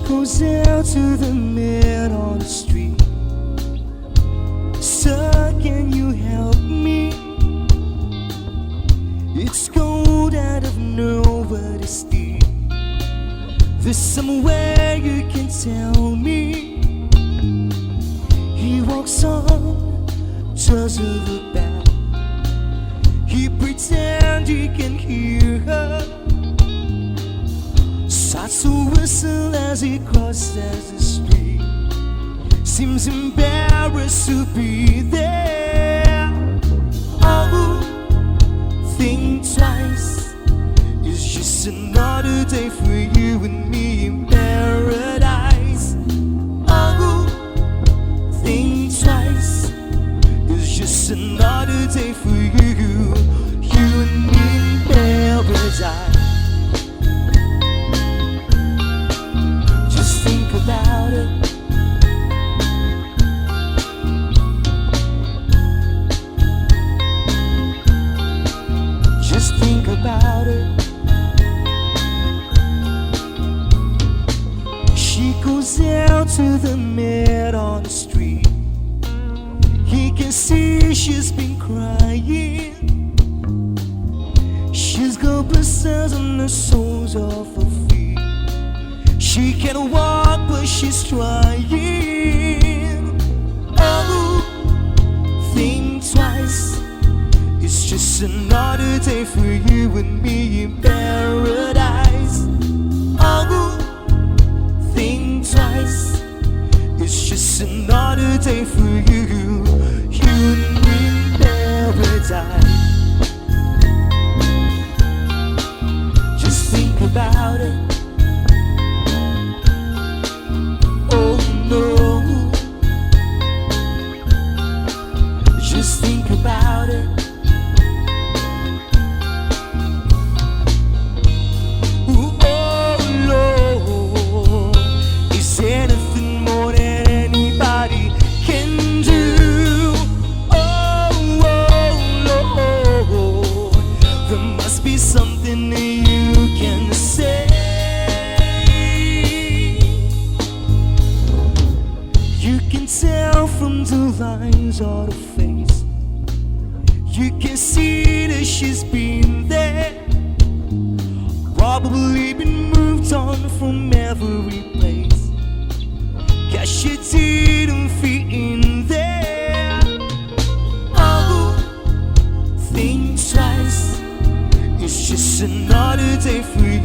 goes out to the man on the street. Sir, can you help me? It's cold out of nobody's deep. There's somewhere you can tell me. He walks on, doesn't look back. He pretends he can hear her. Starts to whistle as he crosses the street. Seems embarrassed to be there. Oh, think twice. It's just another day for you and me in paradise. Oh, think twice. It's just another day for you and me in paradise. Just think about it. Just think about it. She goes out to the man on the street. He can see she's been crying. She's got blisters on the soles of her feet. She can't walk but she's trying. Oh, think twice. It's just another day for you and me in paradise. Oh, think twice. It's just another day for you and me in paradise. Just think about it. Oh no. Just think about it. Something that you can say. You can tell from the lines on her face. You can see that she's been there. Probably been moved on from every place. Guess she didn't fit in there. Oh, think twice. It's just another day for you